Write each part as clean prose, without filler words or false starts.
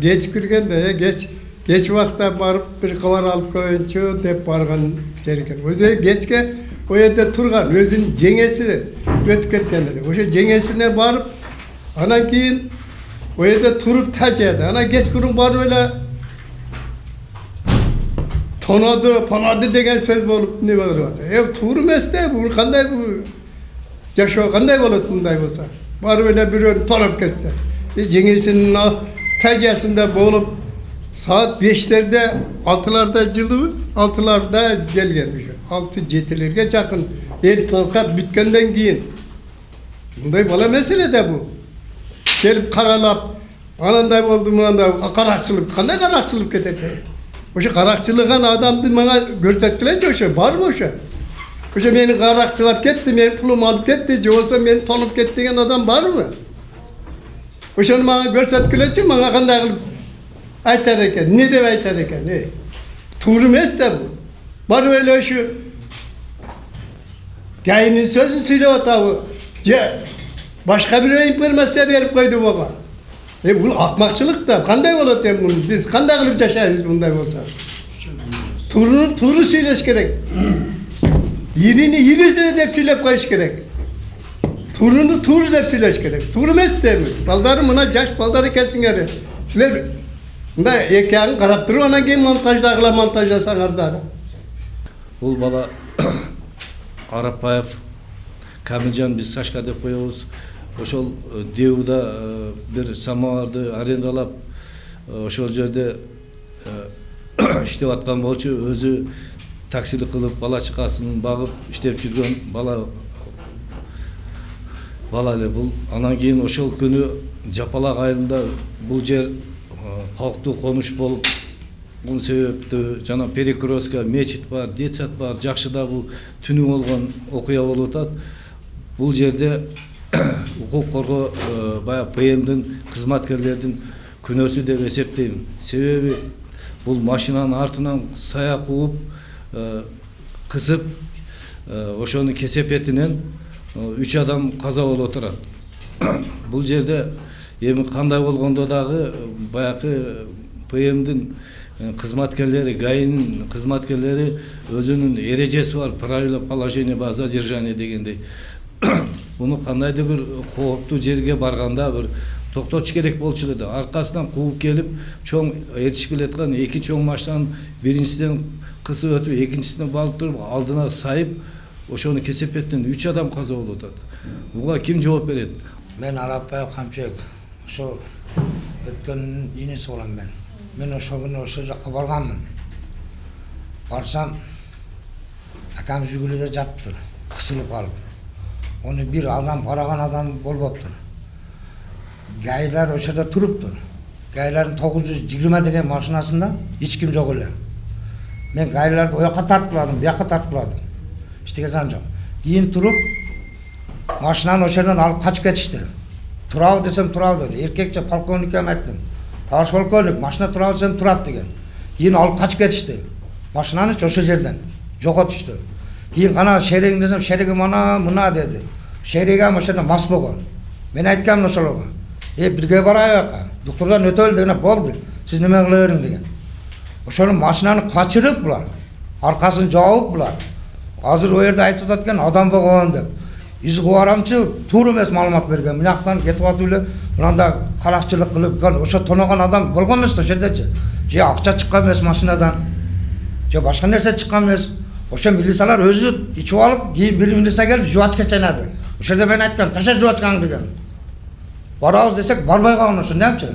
Geç kirgende geç vaqtda barıp bir kıvar alıp koyunçu dep bargan jerken. Özü geçke o yerde turgan özünün jеңесini ötüp ketkenleri. Oşa jеңесine barıp anan keyin o yerde turup tajadı. Ana geç kurun barıp öyle tonadı degen söz bolup ne bolup atıyor. Tur emas da bu kanday bu yaşo kanday bolup bunday bolsa. Barıp öyle bir tonap kesse. Jеңесinin Tacasında bolup saat 5'lerde 6'larda жылы 6'larda gelmiş. 6-7'lerge жақын el tarqat bitkenden keyin. Bunday bala mesele de bu. Gelip karalap ananday oldu mınanday qarakçılık qanday qarakçılık ketedi. Oşa qarakçılığın adamdı bana görsetkileçi oşa bar mı oşa? Oşa meni qarakçılap ketdi, meni pulum alıp ketdi, olsa meni tanıp ketdi degen adam bar mı? Oşunu bana görsetkileçi bana qanday qılıp aytar eken, ne dep aytar eken, ne? Tuğru emas da bu. Bar öyle şu gayinin sözünü söylep atabı. Başka bir informasiya berip koydu baba. Bu akmakçılık da qanday bolat bunu? Biz qanday qılıp yaşayız bunday bolsa? Tuğru söyleş gerek. Yirini yiri dep söylep koyuş gerek. Turunu tur dep söyleş gerek. Tur emas demi. Baldarı mına jaş baldarı kesingeri. Sizler mında ekağın qarap turup anan keyin montajlasаңардар. Бұл бала Арапбаев Камилжан біз Сашка деп коебуз. Ошол Деуда бир самоварды арендалап ошол жерде иштеп аткан болчу, өзү таксилик кылып бала чакасын багып иштеп жүргөн бала эле бул. Анан кийин ошол күнү Жапалак айылында бул жер калктуу конуш болуп, бул себептүү жана перекрестка мечит бар, детсад бар, жакшыда бул түнү болгон окуя болуп атат. Бул жерде укук коргоо баягы ПМдин кызматкерлердин күнөөсү деп эсептейм. Себеби бул машинанын артынан сая кууп, кысып, ошону кесепетинен 3 адам каза болуп отурат. Бул жерде эми кандай болгондо дагы баягы ПМдин кызматкерлери, ГАИнин кызматкерлери өзүнүн эрежеси бар, правила положения бар, задержание дегендей. Буну кандайдыр бир кооптуу жерге барганда бир токтотуш керек болчу эле. Аркасынан кууп келип, чоң эртишип келаткан эки чоң машинанын биринчисинен кысып өтүп, экинчисине балып туруп, алдына сайып, ошону кесепеттен 3 адам каза болуп атат. Буга ким жооп берет? Мен Арапбаев Камчыбек. Ошо өткөн инеси болом мен. Мен ошол күнү ошол жакка барганмын. Барсам акам жүгүлөдө жатыптыр, кысылып калып. Onu bir adam, karağan adam bolboptur. Gaylar o şurada turuptur. Gayların 920 degen maşinasında hiç kim yok öyle. Ben gaylarda o yaka tartıkladım, bu yaka tartıkladım. İşte gezen yok. Keyin turup maşinanı o şuradan alıp kaçıp ketişti. Turav desem turav dedi. Erkekçe polkovnik'e ettim. Taş polkovnik, maşina turav desem turat degen. Keyin alıp kaçıp ketişti. Maşinanı o yerden joka düştü. Keyin kana şeregin desem şeregi mana mına dedi. Şerigem oşada mas bolgon. Men aytkamын ошолорго. Birge barayık. Doktordan ötөл degene boldu. Siz neme kılıverin degen. Ошону машинаны kaçırıp bular. Arkasını жауып bular. Azır o yerde aytıp atkan adam bolgon dep. Iz kuvaramçı tuur emas malumat bergen. Mınaktan ketip atıp эле mınanda karakçılık kılıp ошо тоноgon adam bolgon emas o жердечи. Je акча чыккан эмес машинадан. Je başka nerse чыккан эмес. Oşa milisalar özü içip alıp, bir milisa gelip juvaçka çaynadı. Oşada ben ayttam, taşa juvaçkan degen. Barabız desek, barbay kalın oşa, ne yapacak?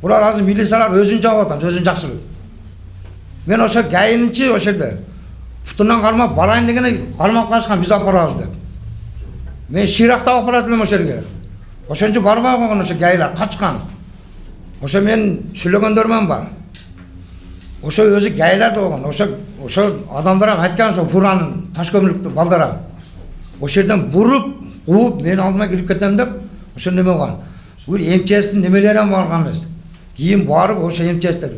Bular azı milisalar özün cevap atan, özün jakşılık. Ben oşa gayininçi oşada, putundan kalmak, barayın degene kalmak kaçkan biz aparabız dep. Men şirakta aparatılım oşerge. Oşançı barbay kalın oşa gayilar, kaçkan. Oşa men sülögöndörmem var. Oşo özü gaylar da bolgon. Oşo adamlara aytkan oşo Furanın taş kömürlüktü baldara. O yerden burup, kuup meni aldıma girip ketem dep, oşo neme bolgan. Bu MЧС'tin nemeleri ham bargan emas. Keyin barıp oşo MЧС'ler.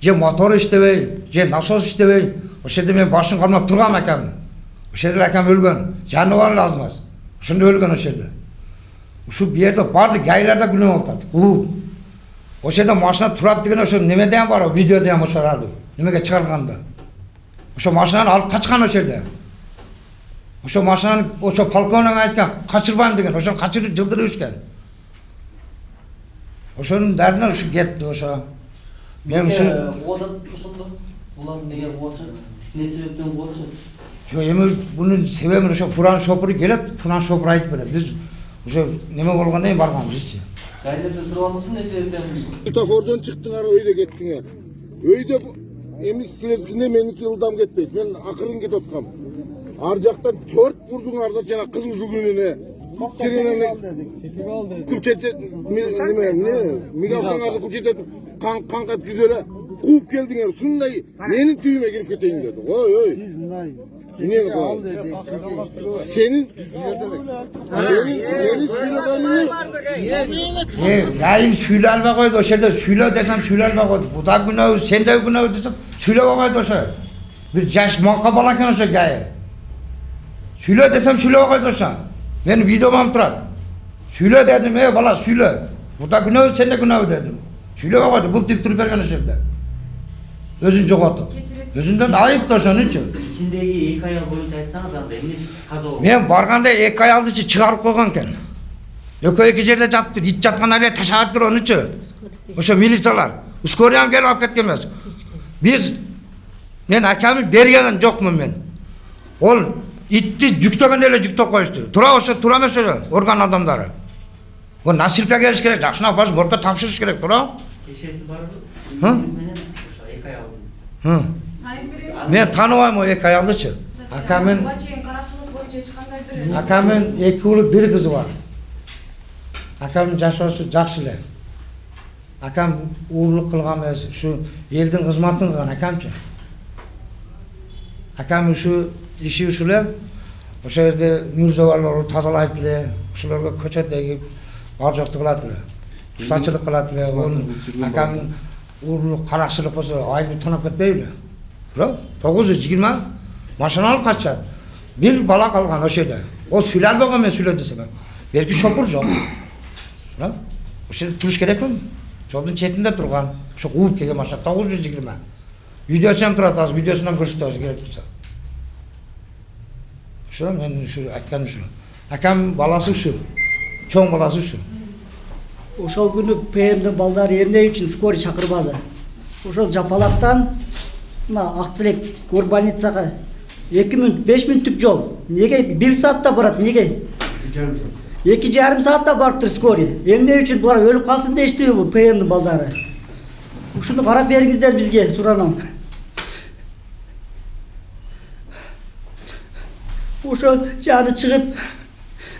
Je motor iştebey, je nasos iştebey. Oşo yerде men başım kalmap turgam akam. Oşo yerде akam ölgön. Canı var lazım emas. Oşonda ölgön oşo yerде. Şu bir yerde bardı gaylarda günü oltat. Kuup. Ошо жерде машина турат деген ошо немеден бар, видеода ham ошо радио. Немеге чыгарганда. Ошо машинаны алып качкан ошо жерде. Ошо машинаны ошо полковник айткан, качырбайм деген, ошо качырып жылдырып ишкен. Ошонун бәрінен ошо кетти ошо. Мен ушул Одан ошондо булар неге болчу? Не себептен болчу? Жо эми бунун себебин ошо Пуран шопуру келет, Пуран шопур айтып берет. Биз ошо неме болгондон кийин барганбызчы. Кайдерден сурап алыңыз, не себептен? Светофордон чыктыңар, өйдө кеттиңер. Өйдө эми силердикине меники ылдам кетпейт. Мен акырын кетип аткам. Ар жактан чорт бурдуңар да жана кызыл жүгүнүнө. Сиренени күлчете мигалкаңарды күлчете канга өткүзүп эле кууп келдиңер. Ушундай менин түйүмө кирип кетейин деди. Ой. Сенин Дайым сүйлөй албай койду ошол жерде, сүйлө десем сүйлөй албай койду. Бу да күнөө, сен да күнөө десем сүйлөй койду ошо. Бир жаш моңка бала экен ошо гайы. Сүйлө десем сүйлөй койду ошо. Мен видеомам турат. Сүйлө дедим, бала сүйлө. Бу да күнөө, сен да күнөө дедим. Сүйлөй койду, бул тип туруп берген ошол жерде. Өзүн жоготуп. Өзүндөн айып да ошонучу. İçindeki ilk ayal boyunca айтсаңыз анда эмне каза болду? Мен барганда эки аялдычы чыгарып койгон экен. Экөө эки жерде жатыптыр, ит жаткан эле ташап тур онучу. Ошо милициялар. Ускориям келип алып кеткен эмес. Мен акамы берген жокмун мен. Ол итти жүктөгөн эле жүктөп коюшту. Тура эмес ошо орган адамдары. О насилка келиш керек, жакшына баш моргко тапшырыш керек, тура. Кешеси барбы? Менен ошо эки аялдын. Мен тааныбайм о эки аялдычы. Акамын эки уулу бир кызы бар. Акамдын жашоосу жакшы эле. Акам уулулук кылган эмес, ушу элдин кызматын кылган акамчы. Акам ушу иши ушул эле. Ошол жерде мурзабарларды тазалайт эле, ошолорго көчөдөгү бар жокту кылат эле. Устачылык кылат эле. Акам уулулук каракчылык болсо айылды тонап кетпейби? 920 машина алып качат. Бир бала калган ошол жерде. О сүйлөй албаган мен сүйлө десем. Берки шопур жок. Ошол жерде туруш керекпи? Жолдун четинде турган. Ошо кууп келген машина 920. Видеосу ham турат, азыр видеосунан көрсөтөбүз керек болсо. Ошо мен ушу айтканым ушу. Акам баласы ушу. Чоң баласы ушу. Ошол күнү ПМдин балдары эмне үчүн скорый чакырбады? Ошол Жапалактан мына Актилек горбольницага 2 мүнөт 5 мүнөттүк жол. Неге 1 саатта барат? Неге? 2,5 саатта барыптыр скорый. Эмне үчүн булар өлүп калсын дештиби бул ПМдин балдары? Ушуну карап бериңиздер бизге, суранам. Ошол жаны чыгып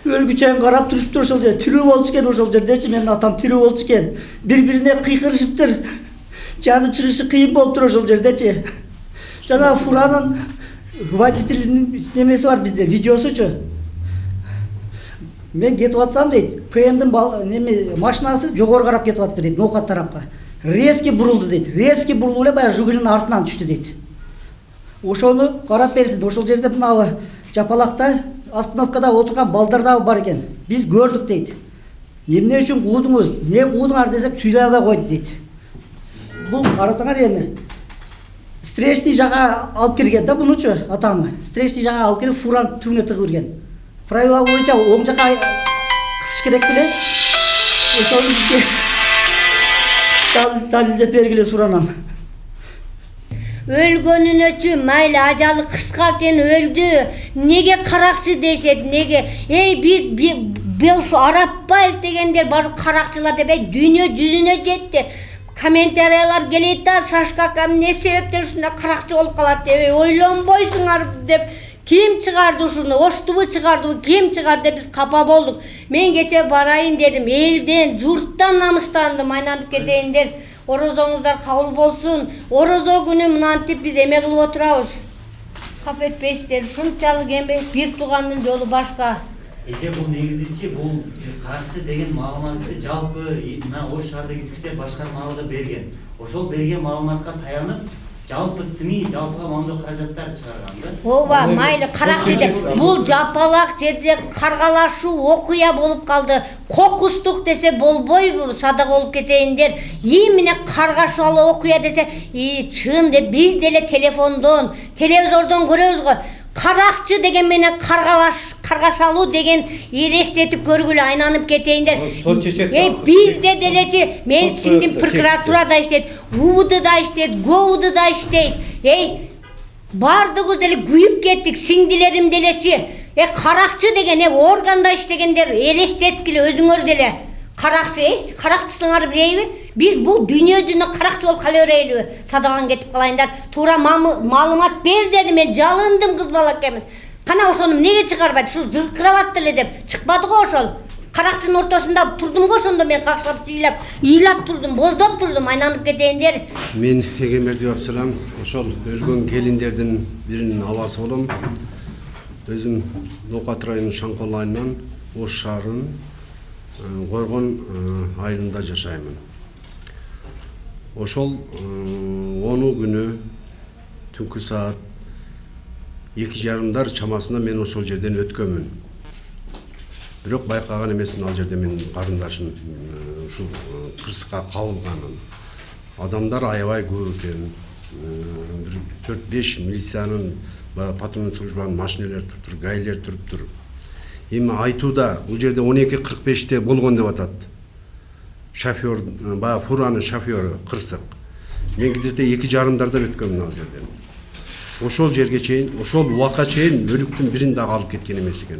өлгүчөн карап туруштур ошол жерде. Тирүү болчу экен ошол жердечи, менин атам тирүү болчу экен. Бири-бирине кыйкырышыптыр. Жаны чыгышы кыйын болуптур ошол жердечи. Жана фуранын водителинин немеси бар бизде, видеосучу. Мен кетип атсам дейт, ПМдин неме машинасы жогору карап кетип аттыр дейт, ноокат тарапка. Резкий бурулду дейт. Резкий бурулуп эле баягы жүгүнүн артынан түштү дейт. Ошону карап берсин. Ошол жерде мына Жапалакта остановкада отурган балдар дагы бар экен. Биз көрдүк дейт. Эмне үчүн куудуңуз? Не куудуңар десек сүйлөй албай койду дейт. Бул карасаңар эми встречный жага алып келген да бунучу атамы. Встречный жага алып келип фуран түбүнө тыгып берген. Правила боюнча оң жака кысыш керек беле? Ошону бизге далилдеп бергиле суранам. Өлгөнүнөчү майла ажалы кыска экен өлдү. Неге каракчы дешет? Неге? Биз ушу Арапбаев дегендер бар каракчылар деп дүйнө жүзүнө жетти. Комментариялар келет да, Сашка акам не себептен ушундай каракчы болуп калат деп ойлонбойсуңар деп ким чыгарды ушуну? Оштубу чыгардыбы? Ким чыгарды деп биз капа болдук. Мен кече барайын дедим, элден, журттан намыстандым, айланып кетейиндер. Орозоңуздар кабыл болсун. Орозо күнү мынантип биз эме кылып отурабыз. Кап этпейсиздер. Ушунчалык эме бир туугандын жолу башка. Эже бул негизичи бул каракчы деген маалыматты жалпы мына Ош шаардык ички иштер башкармалыгы берген. Ошол берген маалыматка таянып Жалпы сыни, жалпыға маңызды қаражаттар шығарғанды. Ооба, майлы каракчы деп. Бул жапалак жерде каргалашуу окуя болуп калды. Кокустук десе болбойбу, садак болуп кетейиндер. Эмне каргашалы окуя десе, чын деп биз деле телефондон, телевизордон көрөбүз го. Каракчы деген менен каргашалуу деген элестетип көргүлө айланып кетейиндер. Бизде делечи, мен сиңдим прокуратурада иштейт, УВДда иштейт, ГОУДда иштейт. Бардыгыбыз деле күйүп кеттик, сиңдилерим делечи. Каракчы деген органда иштегендер элестеткиле өзүңөр деле. Каракчысыңар билейби? Биз бул дүйнө жүзүнө каракчы болуп кала берелиби? Садаган кетип калайындар. Туура маалымат бер деди, мен жалындым кыз бала экенмин. Кана ошону эмнеге чыгарбайт? Ушу зыркырап аттыр эле деп чыкпады го ошол. Каракчынын ортосунда турдум го ошондо мен какшап ыйлап турдум, боздоп турдум, айланып кетейиндер. Мен Эгемерди Абсалам, ошол өлгөн келиндердин биринин абасы болом. Өзүм Ноокат районунун Шаңкол айылынан Ош шаарынын Койгон айылында жашаймын. Ошол 10 күнү түнкү саат 2:30 чамасында мен ошол жерден өткөмүн. Бирок байкаган эмесмин ал жерде менин карындашым ушул кырсыкка кабылганын. Адамдар аябай көп экен. 4-5 милициянын, патрульный службанын машиналары туруптур, гаилер туруптур. Эми айтууда бул жерде 12:45-те болгон деп атат. Шофёр, фуранын шофёру кырсык. Мен где-то 2:30-дарда өткөмүн ал жерден. Ошол жерге чейин, ошол убакка чейин өлүктүн бирин да калып кеткен эмес экен.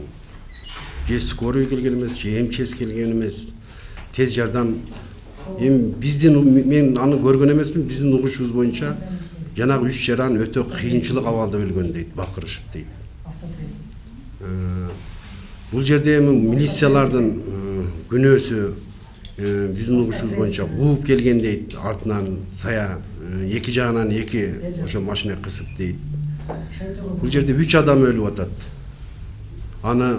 Же скорый келген эмес, же МЧС келген эмес. Тез жардам. Эми мен аны көргөн эмесмин, биздин угушубуз боюнча жанагы 3 жаран өтө кыйынчылык абалда өлгөн дейт, бакырышып дейт. Бул жерде эми милициялардын күнөөсү биздин угушубуз боюнча кууп келген дейт, артынан сая эки жагынан эки ошо машина кысып дейт. Бул жерде 3 адам өлүп атат. Аны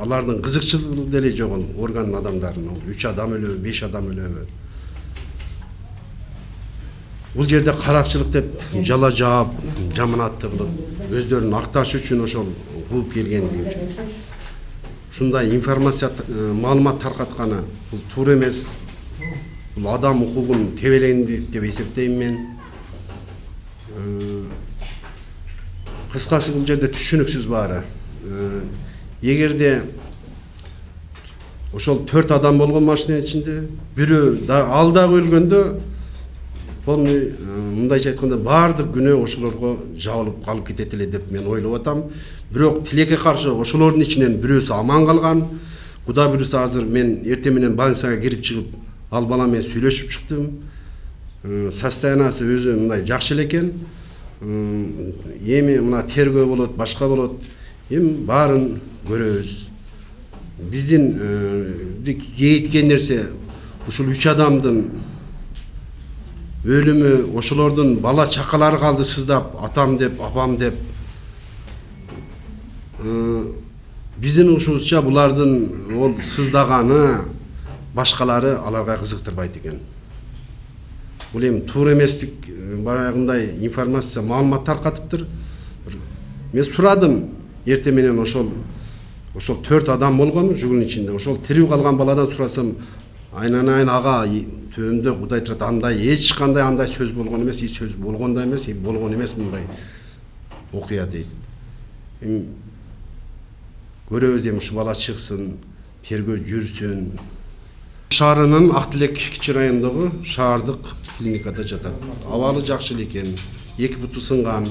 алардын кызыкчылыгы деле жок, орган адамдарынын. 3 адам өлөбү, 5 адам өлөбү. Бул жерде каракчылык деп жала жаап, жаманатты кылып, өздөрүн акташ үчүн ошол кууп келгендиги үчүн. Ушундай информация, маалымат таркатканы бул туура эмес. Бул адам укугун тебелендик деп эсептейм мен. Кыскасы бул жерде түшүнүксүз баары. Эгерде ошол 4 адам болгон машинанын ичинде, бирөө ал дагы өлгөндө, полный мындайча айтканда баардык күнөө ошолорго жабылып калып кетет эле деп мен ойлоп атам. Бирок тилекке каршы ошолордун ичинен бирөөсү аман калган. Куда бирөөсү азыр мен эртең менен больницага кирип чыгып, ал бала менен сүйлөшүп чыктым. Состояниясы өзү мындай жакшы эле экен. Эми мына тергөө болот, башка болот. Эми баарын көрөбүз. Биздин кейткен нерсе ушул 3 адамдын өлүмү, ошолордун бала чакалары калды сыздап, атам деп, апам деп. Биздин ушубузча булардын ол сыздаганы башкалары аларга кызыктырбайт экен. Бул эми туура эместик, баягындай информация, маалымат таркатыптыр. Мен сурадым, эртең менен ошол 4 адам болгон жүгүнүн ичинде. Ошол тирүү калган баладан сурасам, айнанайын ага төбөмдө Кудай турат, андай эч кандай андай сөз болгон эмес, сөз болгондой эмес, болгон эмес мындай окуя дейт. Көрөбүз эми ушу бала чыксын, тергөө жүрсүн. Шаарынын Ак Тилек кичи районундагы шаардык клиникада жатат. Абалы жакшы эле экен, 2 буту сынган.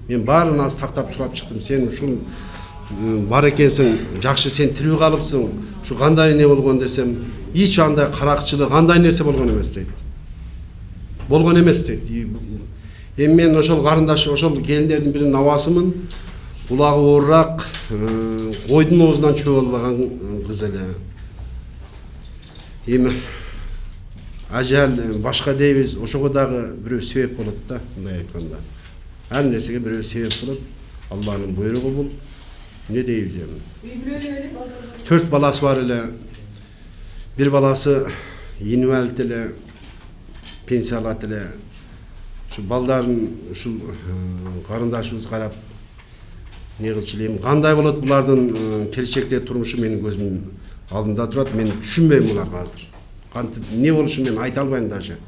Мен баарын аз тактап сурап чыктым. Сен ушул бар экенсиң, жакшы, сен тирүү калыпсың. Ушу кандай эмне болгон десем, эч андай каракчылык, кандай нерсе болгон эмес дейт. Болгон эмес дейт. Эми мен ошол карындаш, ошол келиндердин биринин абасымын. Булагы оорураак, койдун оозунан чөп албаган кыз эле. Эми ажал башка дейбиз, ошого дагы бирөө себеп болот да, мындай айтканда. Ар нерсеге бирөө себеп болот. Алланын буйругу бул. Не дейбиз эми? 4 баласы бар эле. Бир баласы инвалид эле, пенсия алат эле. Ушу балдарын ушул карындашыбыз карап не кылчу элем, кандай болот булардын келечектеги турмушу менин көзүмдүн алдында турат. Мен түшүнбөйм буларга азыр. Кантип эмне болушун мен айта албайм даже.